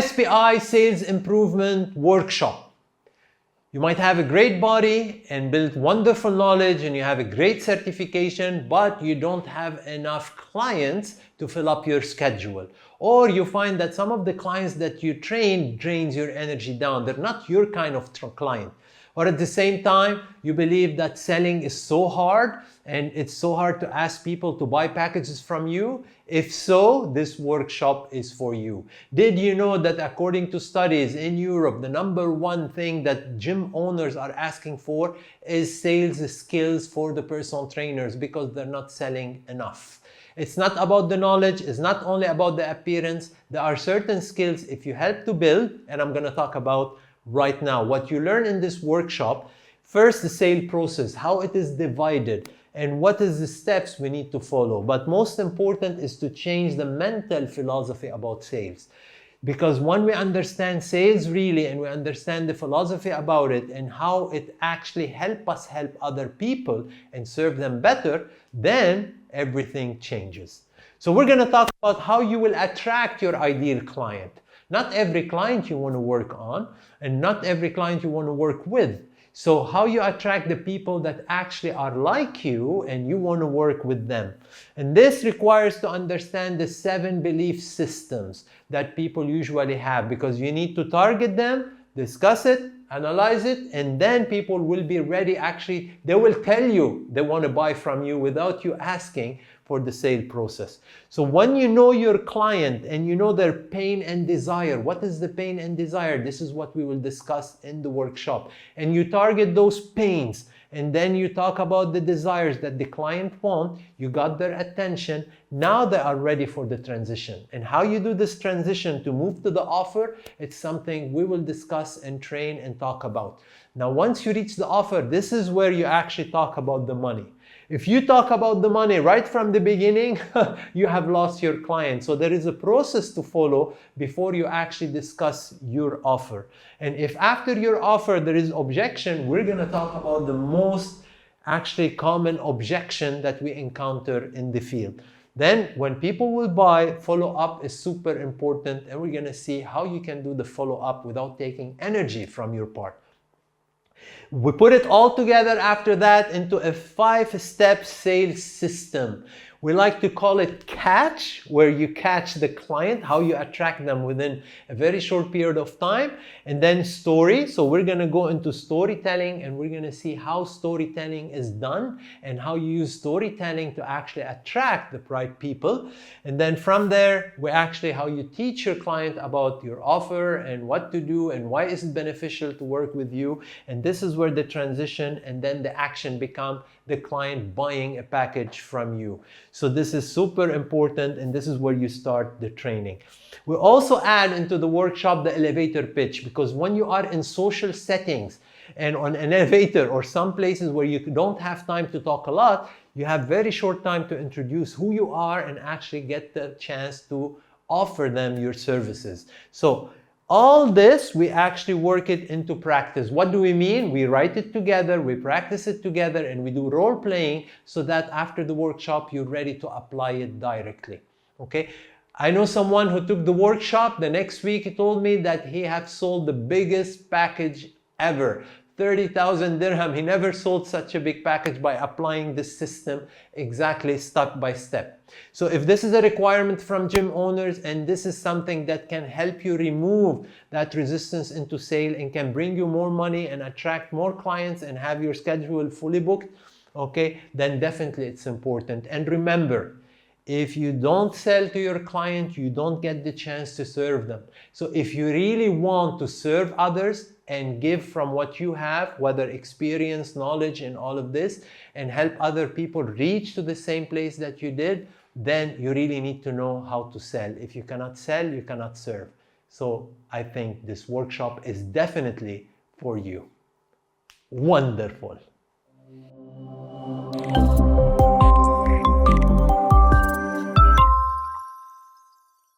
SPI Sales Improvement Workshop. You might have a great body and build wonderful knowledge and you have a great certification, but you don't have enough clients to fill up your schedule. Or you find that some of the clients that you train drains your energy down. They're not your kind of client. Or at the same time, you believe that selling is so hard and it's so hard to ask people to buy packages from you. If so, this workshop is for you. Did you know that according to studies in Europe, the #1 thing that gym owners are asking for is sales skills for the personal trainers because they're not selling enough. It's not about the knowledge, it's not only about the appearance. There are certain skills if you help to build, and I'm going to talk about right now what you learn in this workshop. First, the sale process, how it is divided and what is the steps we need to follow. But most important is to change the mental philosophy about sales. Because when we understand sales really and we understand the philosophy about it and how it actually helps us help other people and serve them better, then everything changes. So we're going to talk about how you will attract your ideal client. Not every client you want to work on and not every client you want to work with. So how you attract the people that actually are like you and you want to work with them. And this requires to understand the 7 belief systems that people usually have, because you need to target them, discuss it, analyze it, and then people will be ready. Actually, they will tell you they want to buy from you without you asking for the sale process. So when you know your client and you know their pain and desire, what is the pain and desire? This is what we will discuss in the workshop. And you target those pains and then you talk about the desires that the client wants, you got their attention, now they are ready for the transition. And how you do this transition to move to the offer, it's something we will discuss and train and talk about. Now once you reach the offer, this is where you actually talk about the money. If you talk about the money right from the beginning, you have lost your client. So there is a process to follow before you actually discuss your offer. And if after your offer there is objection, we're going to talk about the most actually common objection that we encounter in the field. Then when people will buy, follow-up is super important, and we're going to see how you can do the follow-up without taking energy from your part. We put it all together after that into a 5-step sales system. We like to call it catch, where you catch the client, how you attract them within a very short period of time. And then story. So we're going to go into storytelling and we're going to see how storytelling is done and how you use storytelling to actually attract the right people. And then from there, we actually how you teach your client about your offer and what to do and why is it beneficial to work with you. And this is where the transition and then the action become the client buying a package from you. So this is super important, and this is where you start the training. We also add into the workshop the elevator pitch, because when you are in social settings and on an elevator or some places where you don't have time to talk a lot, you have very short time to introduce who you are and actually get the chance to offer them your services. So all this, we actually work it into practice. What do we mean? We write it together, we practice it together, and we do role playing so that after the workshop, you're ready to apply it directly. Okay? I know someone who took the workshop. The next week, he told me that he had sold the biggest package ever. 30,000 dirham. He never sold such a big package by applying this system exactly step by step. So if this is a requirement from gym owners and this is something that can help you remove that resistance into sale and can bring you more money and attract more clients and have your schedule fully booked, okay, then definitely it's important. And remember, if you don't sell to your client, you don't get the chance to serve them. So if you really want to serve others and give from what you have, whether experience, knowledge, and all of this, and help other people reach to the same place that you did, then you really need to know how to sell. If you cannot sell, you cannot serve. So I think this workshop is definitely for you. Wonderful.